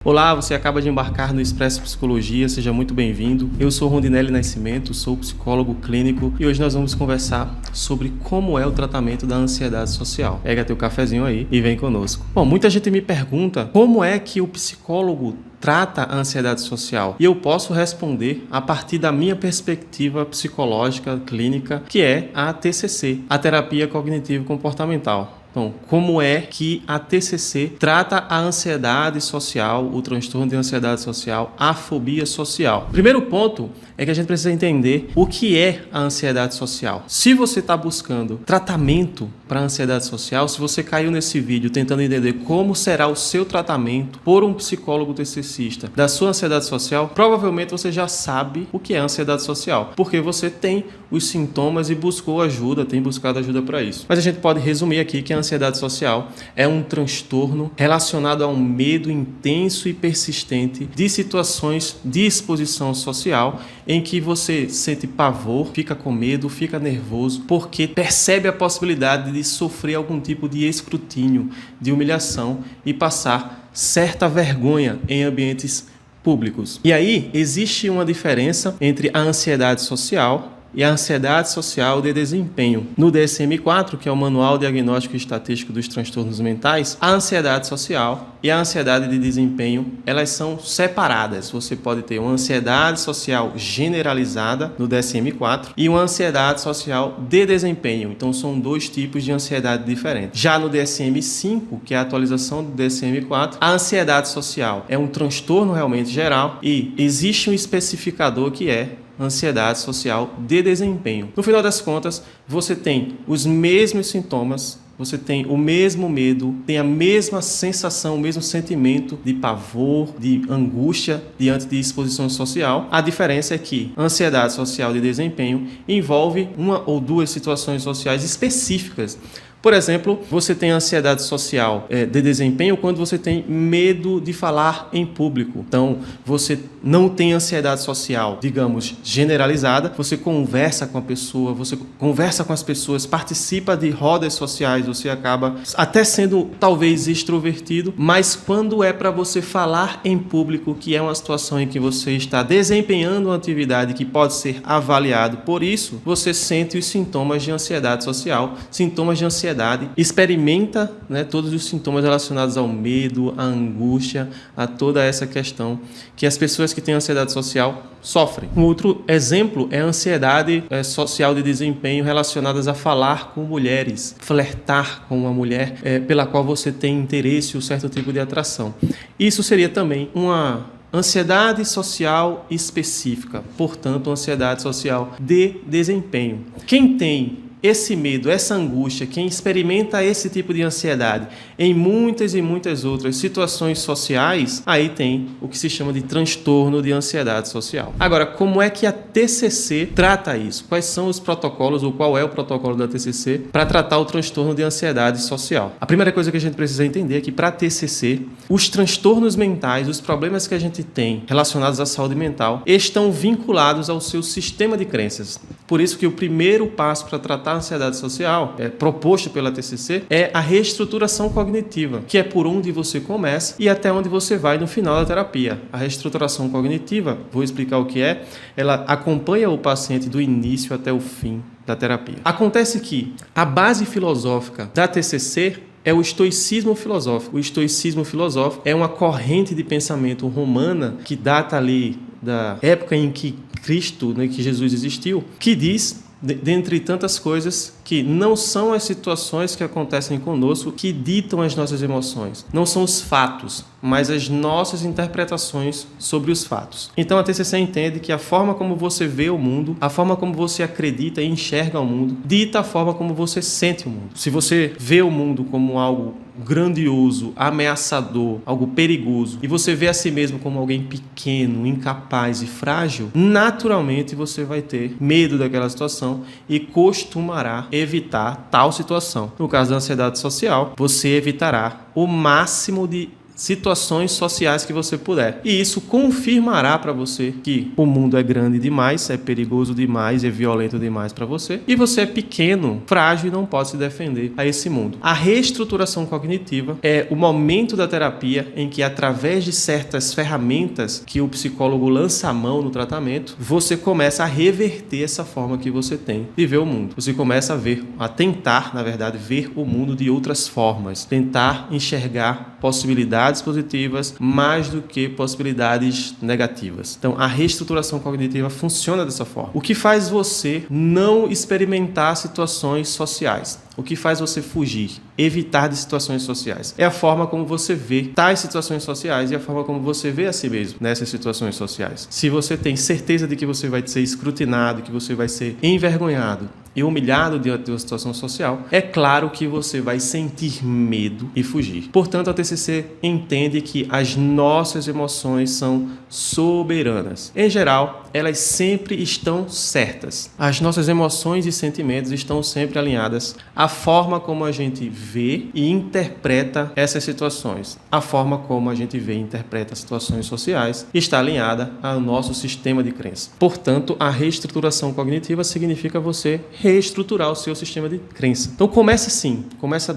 Olá, você acaba de embarcar no Expresso Psicologia, seja muito bem-vindo. Eu sou Rondinelli Nascimento, sou psicólogo clínico e hoje nós vamos conversar sobre como é o tratamento da ansiedade social. Pega teu cafezinho aí e vem conosco. Bom, muita gente me pergunta como é que o psicólogo trata a ansiedade social e eu posso responder a partir da minha perspectiva psicológica clínica, que é a TCC, a terapia cognitivo-comportamental. Então, como é que a TCC trata a ansiedade social, o transtorno de ansiedade social, a fobia social? Primeiro ponto é que a gente precisa entender o que é a ansiedade social. Se você está buscando tratamento para a ansiedade social, se você caiu nesse vídeo tentando entender como será o seu tratamento por um psicólogo TCCista da sua ansiedade social, provavelmente você já sabe o que é a ansiedade social, porque você tem os sintomas e buscou ajuda, tem buscado ajuda para isso. Mas a gente pode resumir aqui que a ansiedade social é um transtorno relacionado a um medo intenso e persistente de situações de exposição social em que você sente pavor, fica com medo, fica nervoso, porque percebe a possibilidade de sofrer algum tipo de escrutínio, de humilhação e passar certa vergonha em ambientes públicos. E aí existe uma diferença entre a ansiedade social e a ansiedade social de desempenho. No DSM-4, que é o Manual Diagnóstico e Estatístico dos Transtornos Mentais, a ansiedade social e a ansiedade de desempenho, elas são separadas. Você pode ter uma ansiedade social generalizada no DSM-4 e uma ansiedade social de desempenho. Então, são dois tipos de ansiedade diferentes. Já no DSM-5, que é a atualização do DSM-4, a ansiedade social é um transtorno realmente geral e existe um especificador que é ansiedade social de desempenho. No final das contas, você tem os mesmos sintomas, você tem o mesmo medo, tem a mesma sensação, o mesmo sentimento de pavor, de angústia diante de exposição social. A diferença é que a ansiedade social de desempenho envolve uma ou duas situações sociais específicas. Por exemplo, você tem ansiedade social de desempenho quando você tem medo de falar em público. Então, você não tem ansiedade social, digamos, generalizada. Você conversa com a pessoa, você conversa com as pessoas, participa de rodas sociais, você acaba até sendo talvez extrovertido, mas quando é para você falar em público, que é uma situação em que você está desempenhando uma atividade que pode ser avaliado por isso, você sente os sintomas de ansiedade social, sintomas de ansiedade, experimenta, todos os sintomas relacionados ao medo, à angústia, a toda essa questão que as pessoas que têm ansiedade social sofrem. Um outro exemplo é a ansiedade social de desempenho relacionadas a falar com mulheres, flertar com uma mulher pela qual você tem interesse ou certo tipo de atração. Isso seria também uma ansiedade social específica, portanto, ansiedade social de desempenho. Quem tem esse medo, essa angústia, quem experimenta esse tipo de ansiedade em muitas e muitas outras situações sociais, aí tem o que se chama de transtorno de ansiedade social. Agora, como é que a TCC trata isso? Quais são os protocolos ou qual é o protocolo da TCC para tratar o transtorno de ansiedade social? A primeira coisa que a gente precisa entender é que para a TCC, os transtornos mentais, os problemas que a gente tem relacionados à saúde mental, estão vinculados ao seu sistema de crenças. Por isso que o primeiro passo para tratar a ansiedade social, proposto pela TCC, é a reestruturação cognitiva, que é por onde você começa e até onde você vai no final da terapia. A reestruturação cognitiva, vou explicar o que é, ela acompanha o paciente do início até o fim da terapia. Acontece que a base filosófica da TCC é o estoicismo filosófico. O estoicismo filosófico é uma corrente de pensamento romana que data ali da época em que Cristo, que Jesus existiu, que diz, dentre tantas coisas, que não são as situações que acontecem conosco que ditam as nossas emoções. Não são os fatos, mas as nossas interpretações sobre os fatos. Então a TCC entende que a forma como você vê o mundo, a forma como você acredita e enxerga o mundo, dita a forma como você sente o mundo. Se você vê o mundo como algo grandioso, ameaçador, algo perigoso, e você vê a si mesmo como alguém pequeno, incapaz e frágil, naturalmente você vai ter medo daquela situação e costumará evitar tal situação. No caso da ansiedade social, você evitará o máximo de situações sociais que você puder. E isso confirmará para você que o mundo é grande demais, é perigoso demais, é violento demais para você, e você é pequeno, frágil e não pode se defender a esse mundo. A reestruturação cognitiva é o momento da terapia em que, através de certas ferramentas que o psicólogo lança a mão no tratamento, você começa a reverter essa forma que você tem de ver o mundo. Você começa a tentar, na verdade, ver o mundo de outras formas, tentar enxergar possibilidades positivas mais do que possibilidades negativas. Então, a reestruturação cognitiva funciona dessa forma. O que faz você não experimentar situações sociais? O que faz você fugir, evitar de situações sociais? É a forma como você vê tais situações sociais e a forma como você vê a si mesmo nessas situações sociais. Se você tem certeza de que você vai ser escrutinado, que você vai ser envergonhado e humilhado diante de uma situação social, é claro que você vai sentir medo e fugir. Portanto, a TCC entende que as nossas emoções são soberanas. Em geral, elas sempre estão certas. As nossas emoções e sentimentos estão sempre alinhadas à forma como a gente vê e interpreta essas situações. A forma como a gente vê e interpreta situações sociais está alinhada ao nosso sistema de crença. Portanto, a reestruturação cognitiva significa você reestruturar o seu sistema de crença. Então começa assim, começa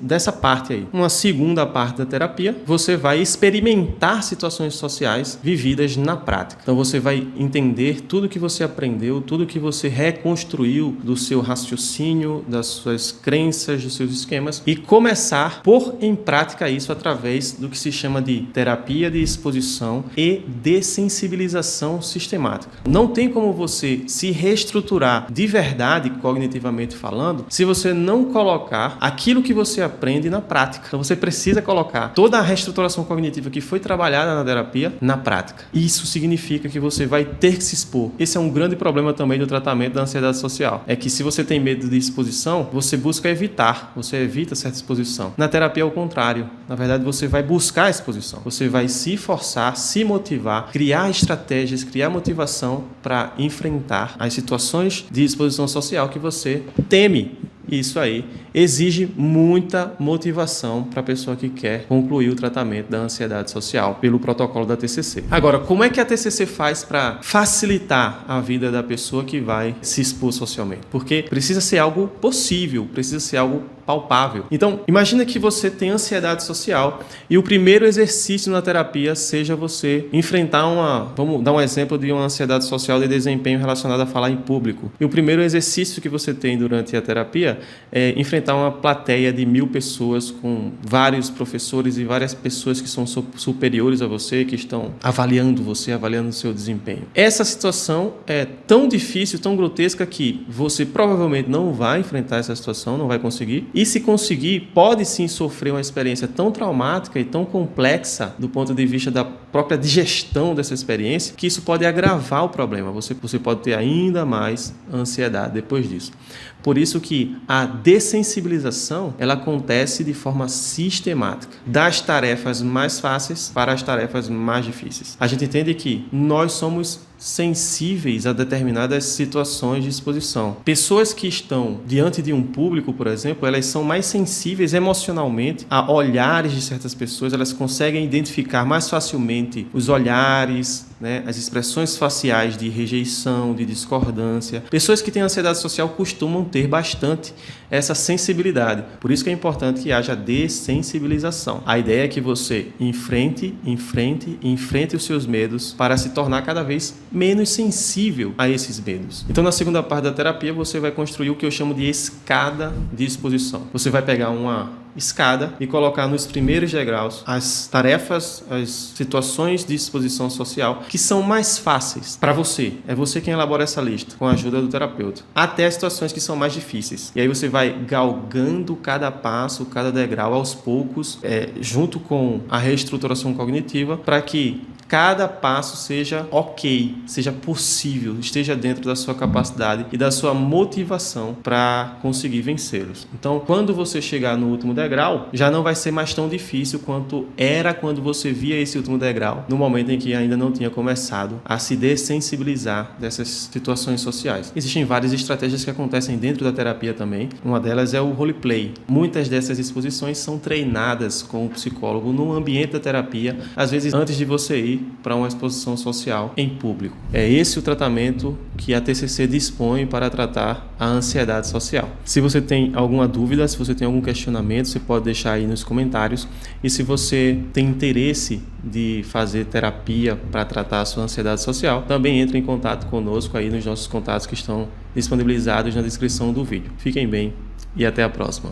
dessa parte aí. Uma segunda parte da terapia, você vai experimentar situações sociais vividas na prática. Então você vai entender tudo que você aprendeu, tudo que você reconstruiu do seu raciocínio, das suas crenças, dos seus esquemas, e começar a pôr em prática isso através do que se chama de terapia de exposição e dessensibilização sistemática. Não tem como você se reestruturar de verdade, cognitivamente falando, se você não colocar aquilo que você aprende na prática. Então você precisa colocar toda a reestruturação cognitiva que foi trabalhada na terapia na prática. Isso significa que você vai ter que se expor. Esse é um grande problema também do tratamento da ansiedade social. É que se você tem medo de exposição, você busca evitar, você evita certa exposição. Na terapia é o contrário. Na verdade, você vai buscar a exposição. Você vai se forçar, se motivar, criar estratégias, criar motivação para enfrentar as situações de exposição social que você teme. Isso aí exige muita motivação para a pessoa que quer concluir o tratamento da ansiedade social pelo protocolo da TCC. Agora, como é que a TCC faz para facilitar a vida da pessoa que vai se expor socialmente? Porque precisa ser algo possível, precisa ser algo palpável. Então, imagina que você tem ansiedade social e o primeiro exercício na terapia seja você enfrentar vamos dar um exemplo de uma ansiedade social de desempenho relacionada a falar em público. E o primeiro exercício que você tem durante a terapia é enfrentar uma plateia de 1000 pessoas com vários professores e várias pessoas que são superiores a você, que estão avaliando você, avaliando o seu desempenho. Essa situação é tão difícil, tão grotesca que você provavelmente não vai enfrentar essa situação, não vai conseguir. E se conseguir, pode sim sofrer uma experiência tão traumática e tão complexa do ponto de vista da própria digestão dessa experiência, que isso pode agravar o problema. Você pode ter ainda mais ansiedade depois disso. Por isso que a dessensibilização, ela acontece de forma sistemática, das tarefas mais fáceis para as tarefas mais difíceis. A gente entende que nós somos sensíveis a determinadas situações de exposição. Pessoas que estão diante de um público, por exemplo, elas são mais sensíveis emocionalmente a olhares de certas pessoas, elas conseguem identificar mais facilmente os olhares, as expressões faciais de rejeição, de discordância. Pessoas que têm ansiedade social costumam ter bastante essa sensibilidade. Por isso que é importante que haja dessensibilização. A ideia é que você enfrente os seus medos para se tornar cada vez menos sensível a esses medos. Então, na segunda parte da terapia, você vai construir o que eu chamo de escada de exposição. Você vai pegar uma escada e colocar nos primeiros degraus as tarefas, as situações de exposição social que são mais fáceis para você. É você quem elabora essa lista, com a ajuda do terapeuta. Até as situações que são mais difíceis. E aí você vai galgando cada passo, cada degrau aos poucos, junto com a reestruturação cognitiva, para que cada passo seja ok, seja possível, esteja dentro da sua capacidade e da sua motivação para conseguir vencê-los. Então, quando você chegar no último degrau, já não vai ser mais tão difícil quanto era quando você via esse último degrau, no momento em que ainda não tinha começado a se dessensibilizar dessas situações sociais. Existem várias estratégias que acontecem dentro da terapia também. Uma delas é o roleplay. Muitas dessas exposições são treinadas com o psicólogo no ambiente da terapia, às vezes antes de você ir para uma exposição social em público. É esse o tratamento que a TCC dispõe para tratar a ansiedade social. Se você tem alguma dúvida, se você tem algum questionamento, você pode deixar aí nos comentários. E se você tem interesse de fazer terapia para tratar a sua ansiedade social, também entre em contato conosco aí nos nossos contatos que estão disponibilizados na descrição do vídeo. Fiquem bem e até a próxima.